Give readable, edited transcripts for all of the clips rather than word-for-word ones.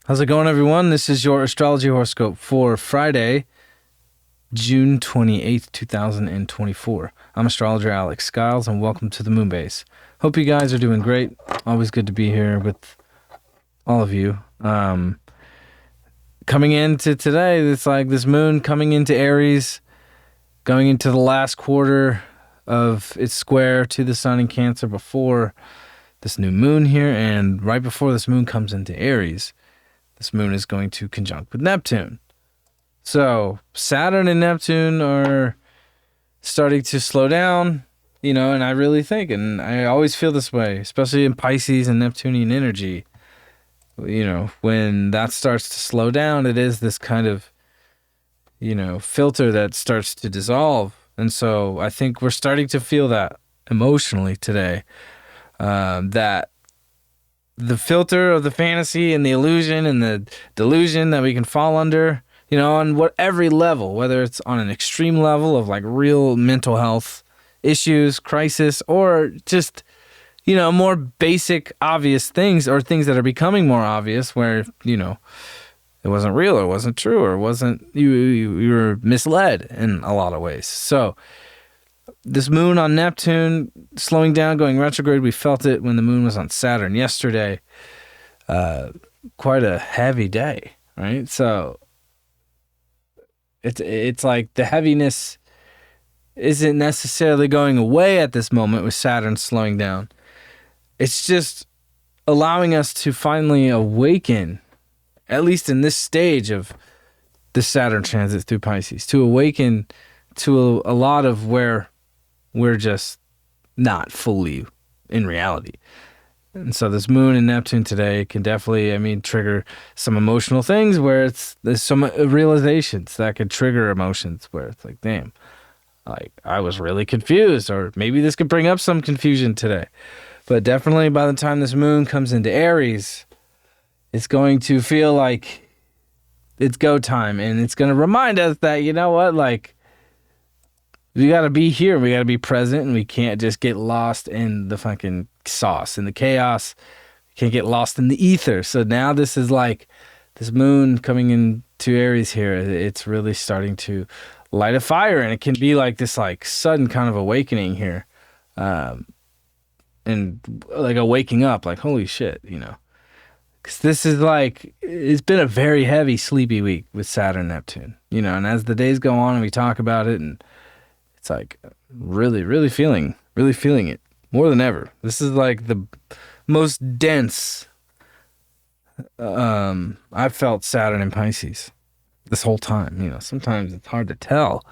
How's it going, everyone? This is your Astrology Horoscope for Friday, June 28th, 2024. I'm astrologer Alex Skyles, and welcome to the Moon Base. Hope you guys are doing great. Always good to be here with all of you. Coming into today, it's like this moon coming into Aries, going into the last quarter of its square to the sun in Cancer before this new moon here, and right before this moon comes into Aries, this moon is going to conjunct with Neptune. So Saturn and Neptune are starting to slow down, and I really think, and I always feel this way, especially in Pisces and Neptunian energy, when that starts to slow down, it is this kind of, filter that starts to dissolve. And so I think we're starting to feel that emotionally today, that the filter of the fantasy and the illusion and the delusion that we can fall under, on every level, whether it's on an extreme level of like real mental health issues, crisis, or just, more basic, obvious things, or things that are becoming more obvious where, it wasn't real or wasn't true or wasn't, you were misled in a lot of ways. So this moon on Neptune slowing down, going retrograde, we felt it when the moon was on Saturn yesterday. Quite a heavy day, right? So it's like the heaviness isn't necessarily going away at this moment with Saturn slowing down. It's just allowing us to finally awaken, at least in this stage of the Saturn transit through Pisces, to awaken to a lot of where we're just not fully in reality. And so this moon and Neptune today can definitely, trigger some emotional things where there's some realizations that could trigger emotions where it's like, damn, like I was really confused, or maybe this could bring up some confusion today. But definitely by the time this moon comes into Aries, it's going to feel like it's go time, and it's going to remind us that, we got to be here. We got to be present, and we can't just get lost in the fucking sauce, in the chaos. We can't get lost in the ether. So now this is like this moon coming into Aries here. It's really starting to light a fire, and it can be like this like sudden kind of awakening here. And like a waking up, like, holy shit, Because this is like, it's been a very heavy, sleepy week with Saturn, Neptune, and as the days go on and we talk about it, and it's like really, really feeling it more than ever. This is like the most dense I've felt Saturn in Pisces this whole time. Sometimes it's hard to tell.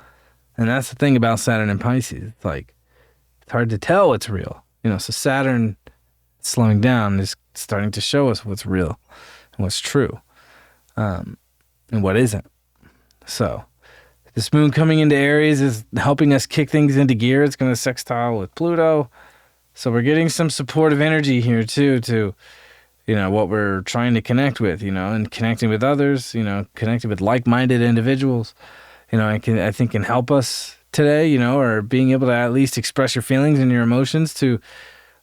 And that's the thing about Saturn and Pisces. It's like, it's hard to tell what's real. So Saturn slowing down is starting to show us what's real and what's true, and what isn't. So this moon coming into Aries is helping us kick things into gear. It's going to sextile with Pluto. So we're getting some supportive energy here too to, what we're trying to connect with, and connecting with others, connecting with like-minded individuals, I think can help us today, or being able to at least express your feelings and your emotions to,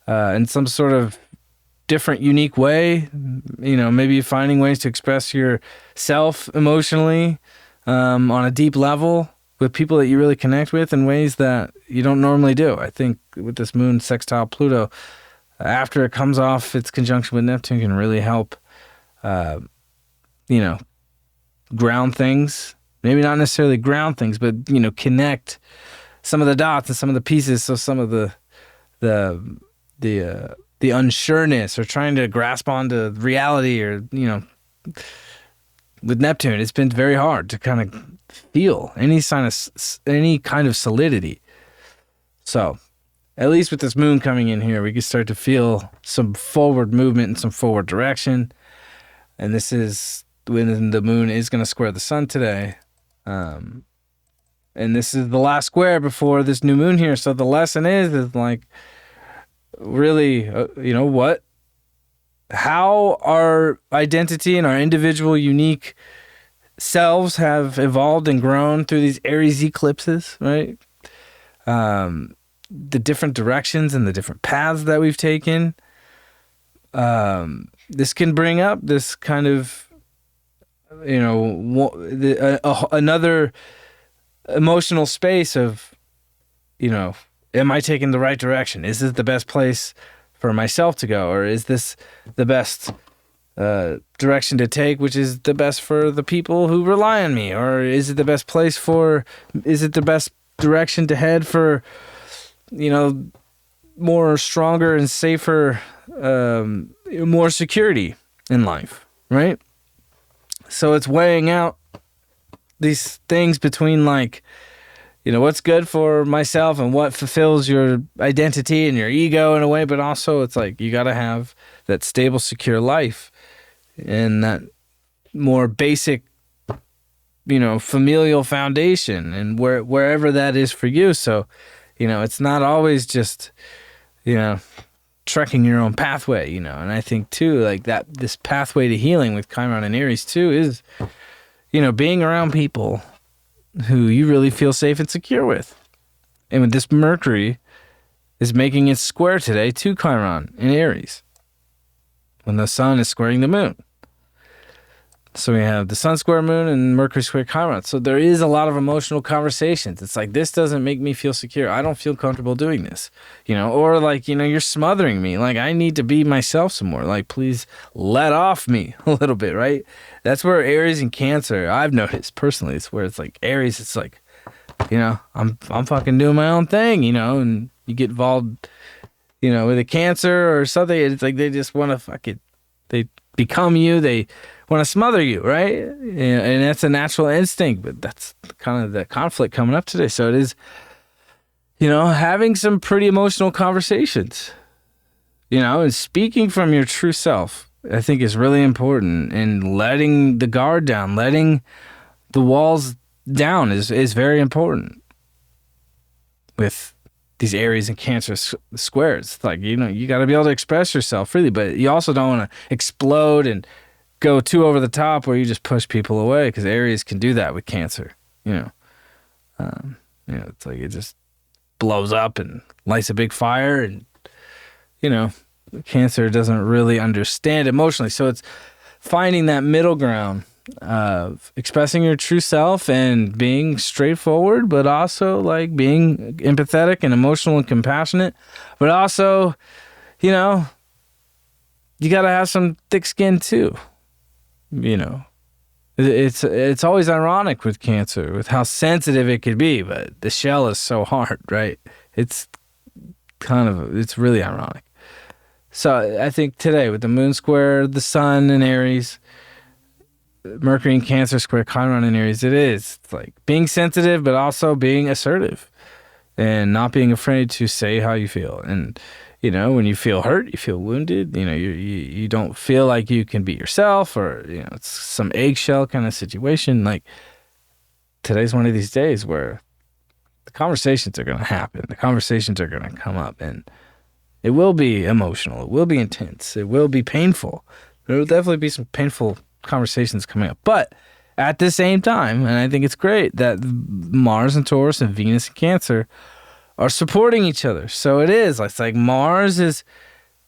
in some sort of different, unique way, maybe finding ways to express yourself emotionally, on a deep level with people that you really connect with in ways that you don't normally do. I think with this moon sextile Pluto, after it comes off its conjunction with Neptune, can really help, ground things. Maybe not necessarily ground things, but, connect some of the dots and some of the pieces. So some of the unsureness, or trying to grasp onto reality, or, with Neptune, it's been very hard to kind of feel any kind of solidity. So at least with this moon coming in here, we can start to feel some forward movement and some forward direction. And this is when the moon is going to square the sun today. And this is the last square before this new moon here. So the lesson is like, really, how our identity and our individual unique selves have evolved and grown through these Aries eclipses, right? The different directions and the different paths that we've taken. This can bring up this kind of another emotional space of, am I taking the right direction? Is this the best place for myself to go? Or is this the best direction to take, which is the best for the people who rely on me? Or is it the best direction to head for, more stronger and safer, more security in life, right? So it's weighing out these things between what's good for myself and what fulfills your identity and your ego in a way, but also it's like you got to have that stable, secure life and that more basic, familial foundation and wherever that is for you. So, it's not always just, trekking your own pathway, and I think too, like that, this pathway to healing with Chiron and Aries too is, being around people who you really feel safe and secure with. And with this Mercury is making its square today to Chiron in Aries when the sun is squaring the moon. So we have the sun square moon and Mercury square Chiron. So there is a lot of emotional conversations. It's like, this doesn't make me feel secure. I don't feel comfortable doing this, or you're smothering me. Like, I need to be myself some more. Like, please let off me a little bit, right? That's where Aries and Cancer, I've noticed personally, it's where it's like Aries, it's like, I'm fucking doing my own thing, and you get involved, with a Cancer or something. It's like they just want to they become you. They want to smother you, right? And that's a natural instinct, but that's kind of the conflict coming up today. So it is, having some pretty emotional conversations, and speaking from your true self, I think is really important, and letting the guard down, letting the walls down is very important with these Aries and Cancer squares. It's like, you got to be able to express yourself freely, but you also don't want to explode and go too over the top where you just push people away, because Aries can do that with Cancer. It's like it just blows up and lights a big fire, and Cancer doesn't really understand emotionally. So it's finding that middle ground of expressing your true self and being straightforward, but also like being empathetic and emotional and compassionate, but also, you got to have some thick skin too. It's always ironic with Cancer, with how sensitive it could be, but the shell is so hard, right? It's really ironic. So I think today with the moon square, the sun in Aries, Mercury and Cancer square Chiron in Aries, it's like being sensitive, but also being assertive and not being afraid to say how you feel. And, when you feel hurt, you feel wounded, you don't feel like you can be yourself, or, it's some eggshell kind of situation. Like, today's one of these days where the conversations are going to happen. The conversations are going to come up, and it will be emotional. It will be intense. It will be painful. There will definitely be some painful conversations coming up. But at the same time, and I think it's great that Mars and Taurus and Venus and Cancer are supporting each other. So it's like Mars is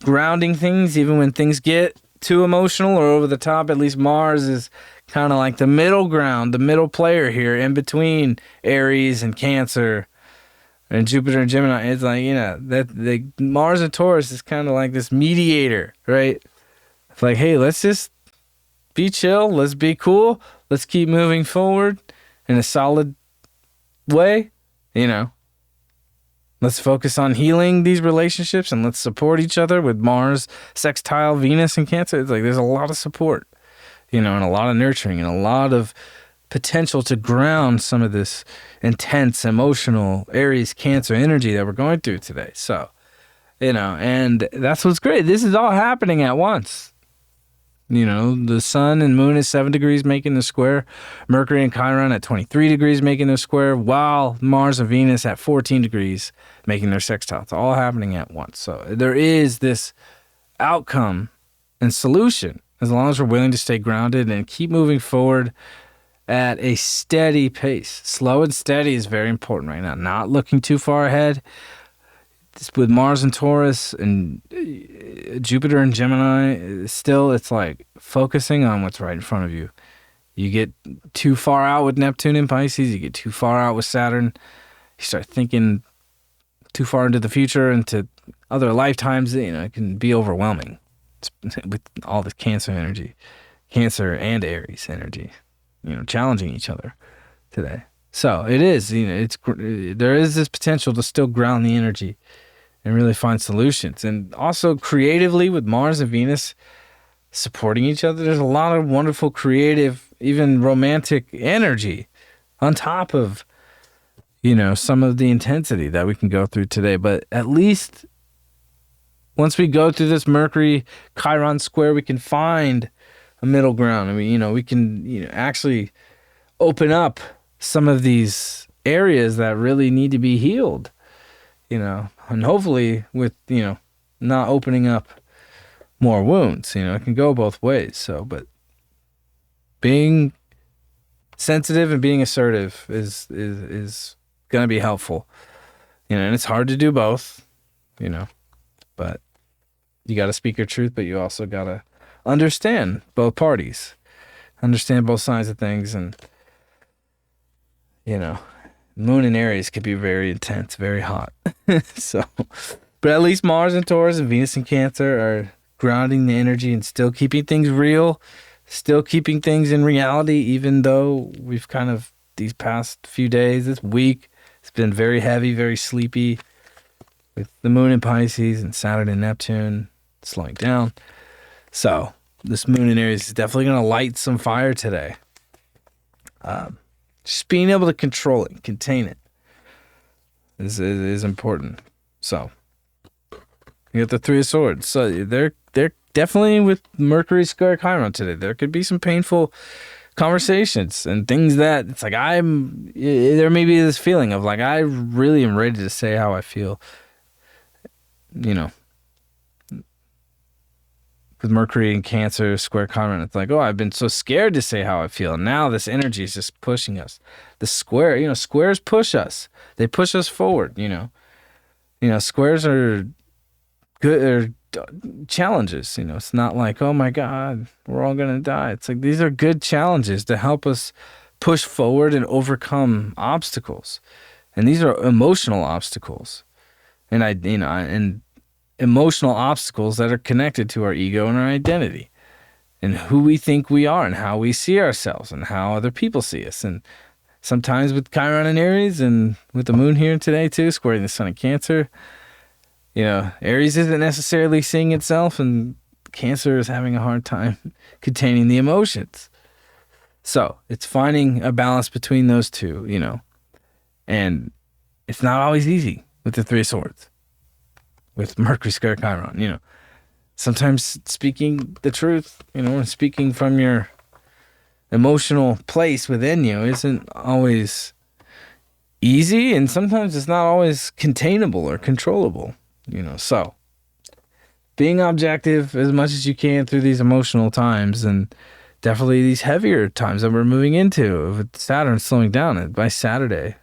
grounding things even when things get too emotional or over the top. At least Mars is kind of like the middle ground, the middle player here in between Aries and Cancer and Jupiter and Gemini. It's like, that the Mars and Taurus is kind of like this mediator, right? It's like, hey, let's just be chill. Let's be cool. Let's keep moving forward in a solid way, Let's focus on healing these relationships, and let's support each other with Mars, sextile, Venus, and Cancer. It's like there's a lot of support, and a lot of nurturing and a lot of potential to ground some of this intense, emotional Aries, Cancer energy that we're going through today. So, and that's what's great. This is all happening at once. The sun and moon is 7 degrees making the square. Mercury and Chiron at 23 degrees making their square, while Mars and Venus at 14 degrees making their sextile. It's all happening at once. So there is this outcome and solution as long as we're willing to stay grounded and keep moving forward at a steady pace. Slow and steady is very important right now. Not looking too far ahead. With Mars and Taurus and Jupiter and Gemini, still it's like focusing on what's right in front of you You get too far out with Neptune in Pisces, you get too far out with Saturn, you start thinking too far into the future, into other lifetimes, it can be overwhelming with all this Cancer energy, Cancer and Aries energy, challenging each other today. So it is, there is this potential to still ground the energy and really find solutions. And also creatively with Mars and Venus supporting each other, there's a lot of wonderful creative, even romantic energy on top of, some of the intensity that we can go through today. But at least once we go through this Mercury Chiron square, we can find a middle ground. I mean, we can, actually open up some of these areas that really need to be healed, and hopefully with, not opening up more wounds, it can go both ways. So, but being sensitive and being assertive is going to be helpful, and it's hard to do both, but you got to speak your truth, but you also got to understand both parties, understand both sides of things. And, Moon in Aries could be very intense, very hot. So, but at least Mars in Taurus and Venus in Cancer are grounding the energy and still keeping things real, still keeping things in reality, even though we've kind of, these past few days, this week, it's been very heavy, very sleepy with the Moon in Pisces and Saturn and Neptune slowing down. So this Moon in Aries is definitely going to light some fire today. Just being able to control it, contain it is important. So you got the Three of Swords. So they're definitely with Mercury square Chiron today. There could be some painful conversations and things that it's like there may be this feeling of like I really am ready to say how I feel. With Mercury and Cancer square Chiron, it's like, oh, I've been so scared to say how I feel. And now this energy is just pushing us. The square, squares push us. They push us forward, Squares are good, are challenges, It's not like, oh my God, we're all going to die. It's like, these are good challenges to help us push forward and overcome obstacles. And these are emotional obstacles. And emotional obstacles that are connected to our ego and our identity and who we think we are and how we see ourselves and how other people see us. And sometimes with Chiron and Aries and with the Moon here today too, squaring the Sun in Cancer, Aries isn't necessarily seeing itself and Cancer is having a hard time containing the emotions. So it's finding a balance between those two, and it's not always easy with the Three of Swords. With Mercury square Chiron, sometimes speaking the truth, and speaking from your emotional place within you isn't always easy, and sometimes it's not always containable or controllable, So being objective as much as you can through these emotional times, and definitely these heavier times that we're moving into with Saturn slowing down. And by Saturday,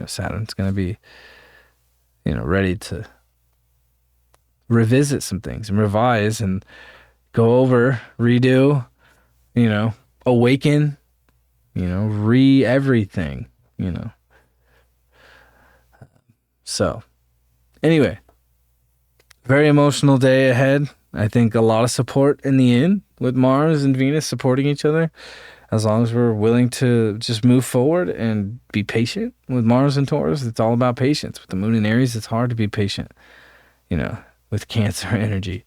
Saturn's going to be, ready to revisit some things and revise and go over, redo, awaken, everything, So anyway, very emotional day ahead. I think a lot of support in the end with Mars and Venus supporting each other, as long as we're willing to just move forward and be patient. With Mars and Taurus, it's all about patience. With the Moon in Aries, it's hard to be patient, with Cancer energy.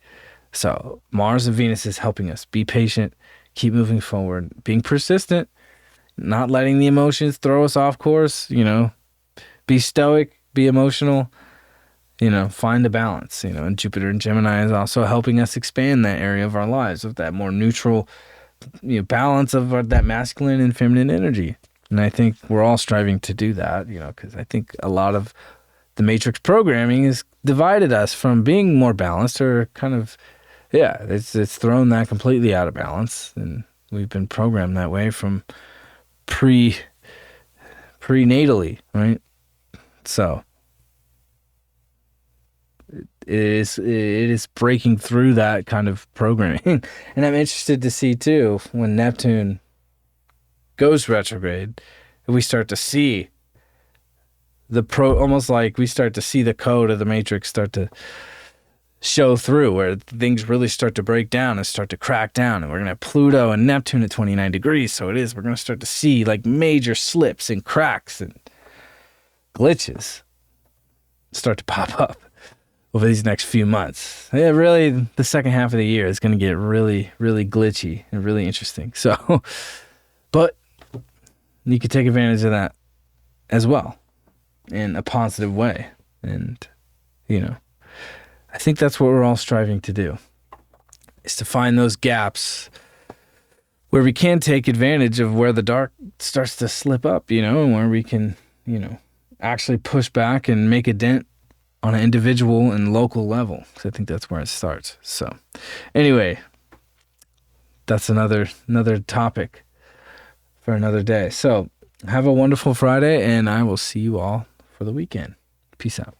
So Mars and Venus is helping us be patient, keep moving forward, being persistent, not letting the emotions throw us off course, be stoic, be emotional, find a balance, and Jupiter and Gemini is also helping us expand that area of our lives with that more neutral, balance of that masculine and feminine energy. And I think we're all striving to do that, because I think a lot of the matrix programming has divided us from being more balanced, or kind of, it's thrown that completely out of balance. And we've been programmed that way from prenatally, right? So it is breaking through that kind of programming. And I'm interested to see too, when Neptune goes retrograde, we start to see almost like we start to see the code of the matrix start to show through, where things really start to break down and start to crack down. And we're going to have Pluto and Neptune at 29 degrees. So we're going to start to see like major slips and cracks and glitches start to pop up over these next few months. Yeah, really, the second half of the year is going to get really, really glitchy and really interesting. So, but you could take advantage of that as well in a positive way. And, I think that's what we're all striving to do, is to find those gaps where we can take advantage of where the dark starts to slip up, and where we can, actually push back and make a dent on an individual and local level. Because I think that's where it starts. So anyway, that's another topic for another day. So have a wonderful Friday, and I will see you all for the weekend. Peace out.